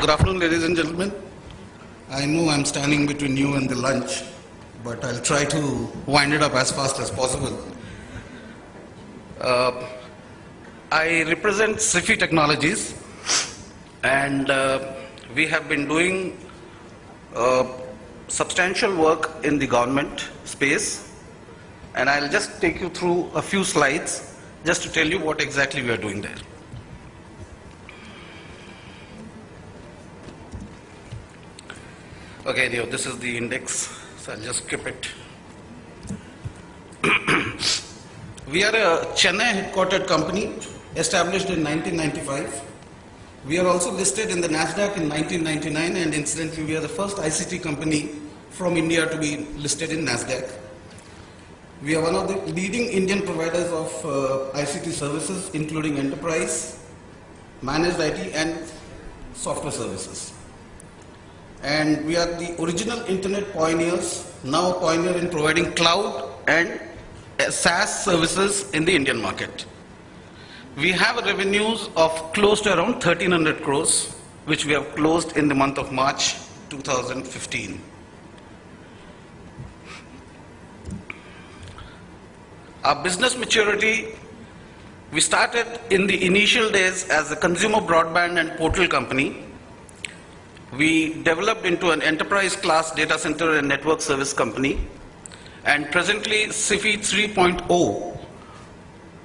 Good afternoon, ladies and gentlemen. I know I'm standing between you and the lunch, but I'll try to wind it up as fast as possible. I represent Sify Technologies, and we have been doing substantial work in the government space, and I'll just take you through a few slides just to tell you what exactly we are doing there. Okay, this is the index, so I'll just skip it. We are a Chennai headquartered company established in 1995. We are also listed in the NASDAQ in 1999, and incidentally we are the first ICT company from India to be listed in NASDAQ. We are one of the leading Indian providers of ICT services, including enterprise, managed IT and software services. And we are the original internet pioneers, now pioneer in providing cloud and SaaS services in the Indian market. We have revenues of close to around 1300 crores, which we have closed in the month of March 2015. Our business maturity, we started in the initial days as a consumer broadband and portal company. We developed into an enterprise class data center and network service company, and presently Sify 3.0,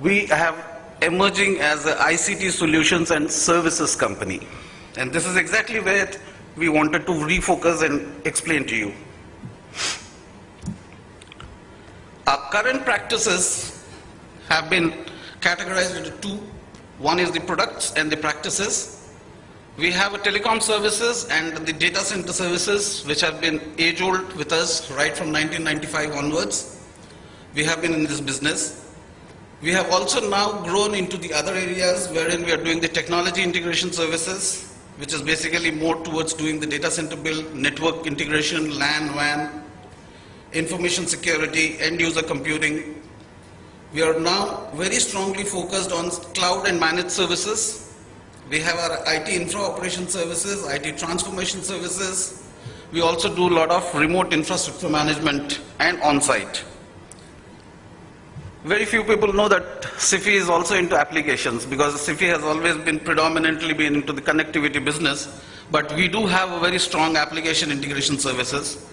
we have emerging as an ICT solutions and services company. And this is exactly where we wanted to refocus and explain to you. Our current practices have been categorized into two. One is the products and the practices. We have a telecom services and the data center services, which have been age-old with us right from 1995 onwards. We have been in this business. We have also now grown into the other areas wherein we are doing the technology integration services, which is basically more towards doing the data center build, network integration, LAN, WAN, information security, end-user computing. We are now very strongly focused on cloud and managed services. We have our IT infra operation services, IT transformation services. We also do a lot of remote infrastructure management and on-site. Very few people know that Sify is also into applications, because Sify has always been predominantly been into the connectivity business, but we do have a very strong application integration services,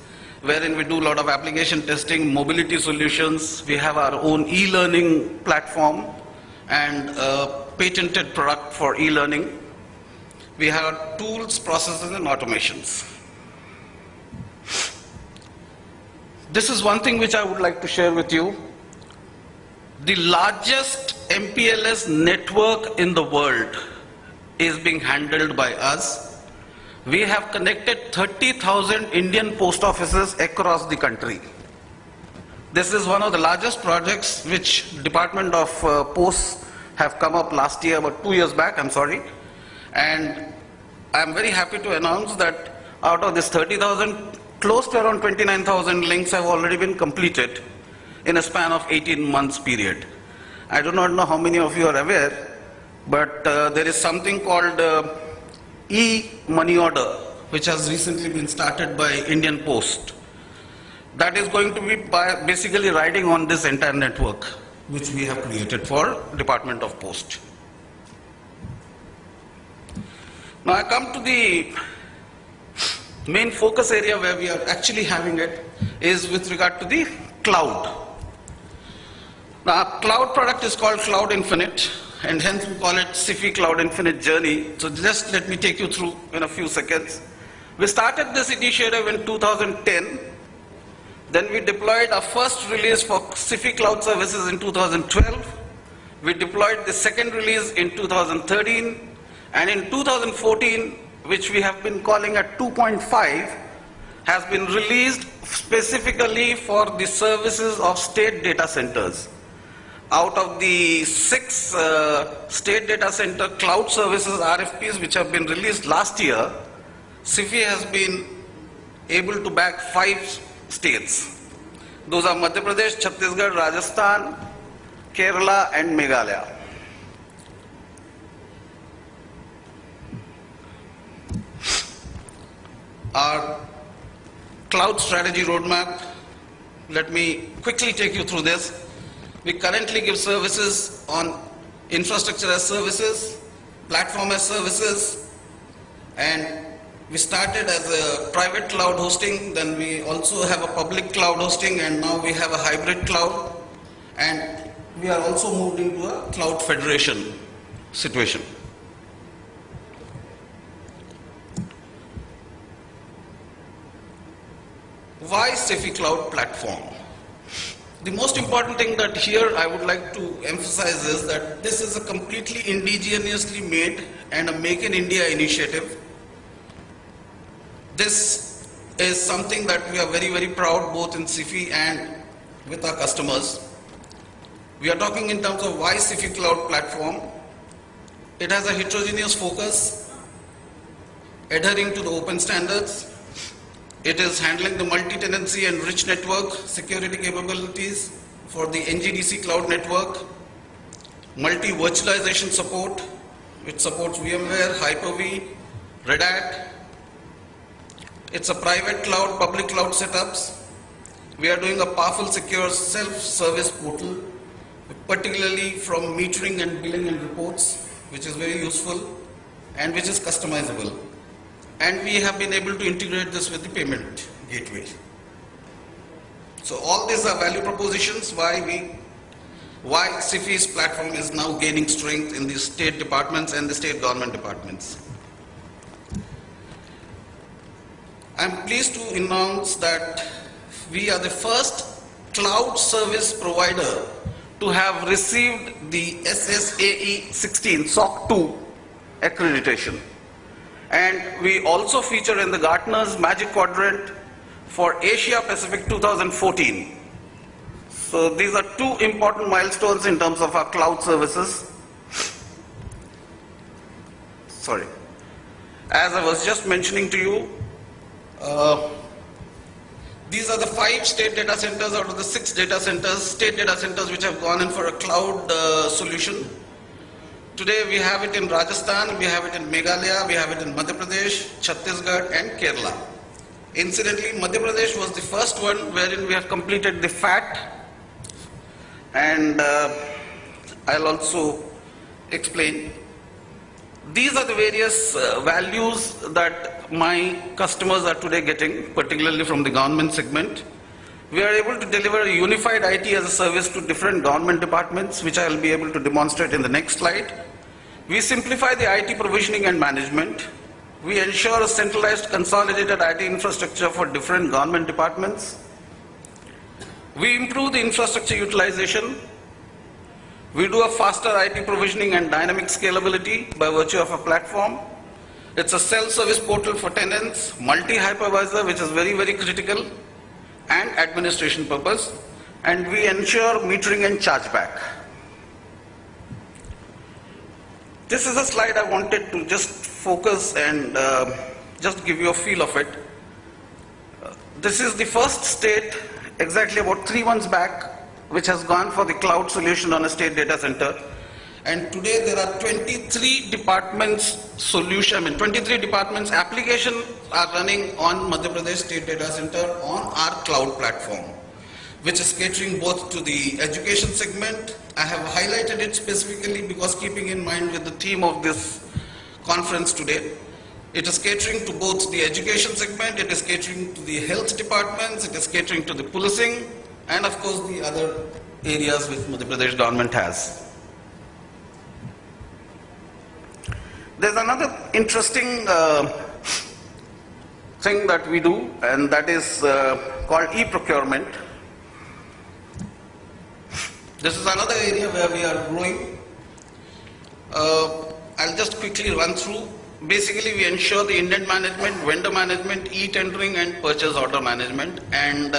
wherein we do a lot of application testing, mobility solutions. We have our own e-learning platform and a patented product for e-learning. We have tools, processes and automations. This is one thing which I would like to share with you. The largest MPLS network in the world is being handled by us. We have connected 30,000 Indian post offices across the country. This is one of the largest projects which Department of Posts have come up last year, about 2 years back, I'm sorry. And I'm very happy to announce that out of this 30,000, close to around 29,000 links have already been completed in a span of 18 months period. I do not know how many of you are aware, but there is something called e-money order, which has recently been started by Indian Post. That is going to be basically riding on this entire network, which we have created for Department of Post. Now I come to the main focus area where we are actually having it is with regard to the cloud. Now our cloud product is called Cloud Infinite, and hence we call it Sify Cloud Infinite Journey. So just let me take you through in a few seconds. We started this initiative in 2010. Then we deployed our first release for Sify Cloud Services in 2012. We deployed the second release in 2013. And in 2014, which we have been calling at 2.5, has been released specifically for the services of state data centers. Out of the 6 state data center cloud services RFPs which have been released last year, Sify has been able to back 5 states. Those are Madhya Pradesh, Chhattisgarh, Rajasthan, Kerala and Meghalaya. our cloud strategy roadmap. Let me quickly take you through this. We currently give services on infrastructure as services, platform as services, and we started as a private cloud hosting, then we also have a public cloud hosting, and now we have a hybrid cloud, and we are also moved into a cloud federation situation. Why Sify Cloud Platform? The most important thing that here I would like to emphasize is that this is a completely indigenously made and a Make in India initiative. This is something that we are very, very proud both in Sify and with our customers. We are talking in terms of why Sify Cloud Platform. It has a heterogeneous focus, adhering to the open standards. It is handling the multi-tenancy and rich network security capabilities for the NGDC cloud network, multi-virtualization support, which supports VMware, Hyper-V, Red Hat. It's a private cloud, public cloud setups. We are doing a powerful, secure self-service portal, particularly from metering and billing and reports, which is very useful and which is customizable. And we have been able to integrate this with the payment gateway. So all these are value propositions why Sify's platform is now gaining strength in the state departments and the state government departments. I'm pleased to announce that we are the first cloud service provider to have received the SSAE 16 SOC 2 accreditation. And we also feature in the Gartner's Magic Quadrant for Asia Pacific 2014. So these are two important milestones in terms of our cloud services. Sorry. As I was just mentioning to you, these are the 5 state data centers out of the 6 state data centers which have gone in for a cloud solution. Today we have it in Rajasthan, we have it in Meghalaya, we have it in Madhya Pradesh, Chhattisgarh and Kerala. Incidentally, Madhya Pradesh was the first one wherein we have completed the FAT, and I'll also explain. These are the various values that my customers are today getting, particularly from the government segment. We are able to deliver a unified IT as a service to different government departments, which I will be able to demonstrate in the next slide. We simplify the IT provisioning and management. We ensure a centralized, consolidated IT infrastructure for different government departments. We improve the infrastructure utilization. We do a faster IT provisioning and dynamic scalability by virtue of a platform. It's a self-service portal for tenants, multi-hypervisor, which is very, very critical, and administration purpose, and we ensure metering and chargeback. This is a slide I wanted to just focus and just give you a feel of it. This is the first state, exactly about 3 months back, which has gone for the cloud solution on a state data center. And today there are 23 departments 23 departments applications are running on Madhya Pradesh State Data Center on our cloud platform, which is catering both to the education segment. I have highlighted it specifically because keeping in mind with the theme of this conference today, it is catering to both the education segment, it is catering to the health departments, it is catering to the policing, and of course the other areas which Madhya Pradesh government has. There's another interesting thing that we do, and that is called e-procurement. This is another area where we are growing. I'll just quickly run through. Basically, we ensure the indent management, vendor management, e-tendering and purchase order management. And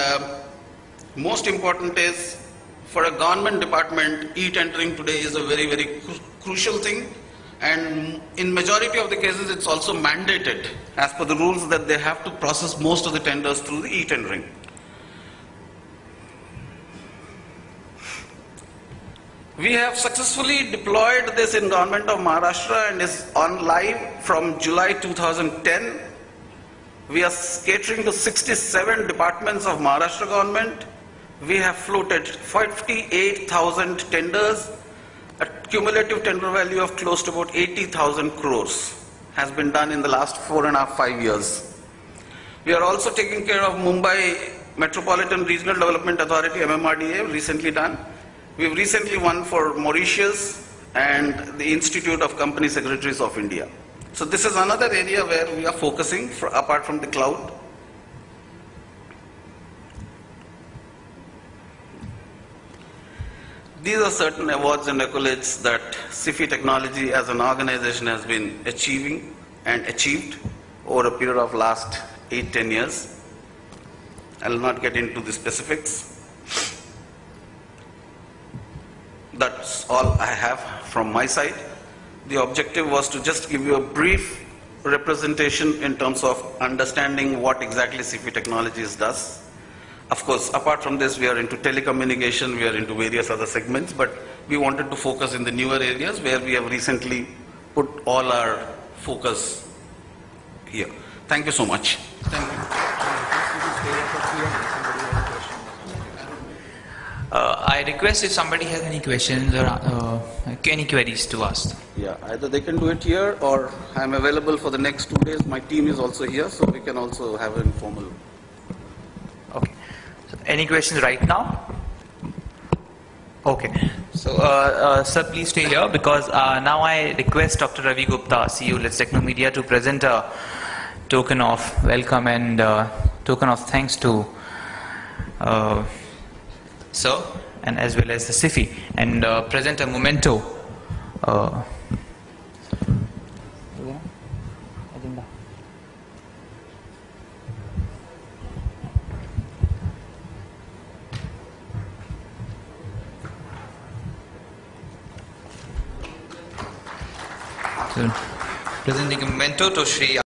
most important is, for a government department, e-tendering today is a very, very crucial thing. And in majority of the cases, it's also mandated as per the rules that they have to process most of the tenders through the e-tendering. We have successfully deployed this in government of Maharashtra and is on live from July 2010. We are catering to 67 departments of Maharashtra government. We have floated 58,000 tenders. A cumulative tender value of close to about 80,000 crores has been done in the last 4.5, 5 years. We are also taking care of Mumbai Metropolitan Regional Development Authority, MMRDA, recently done. We've recently won for Mauritius and the Institute of Company Secretaries of India. So this is another area where we are focusing apart from the cloud. These are certain awards and accolades that Sify Technology as an organization has been achieving and achieved over a period of last 8-10 years. I will not get into the specifics. That's all I have from my side. The objective was to just give you a brief representation in terms of understanding what exactly Sify Technologies does. Of course, apart from this, we are into telecommunication, we are into various other segments, but we wanted to focus in the newer areas where we have recently put all our focus here. Thank you so much. Thank you. I request if somebody has any questions or any queries to ask. Yeah, either they can do it here or I'm available for the next 2 days. My team is also here, so we can also have an informal. Okay. So any questions right now? Okay. So, sir, please stay here because now I request Dr. Ravi Gupta, CEO, Let's Techno Media, to present a token of welcome and token of thanks to sir and as well as the Sify, and present a memento. So, presenting a memento to Shri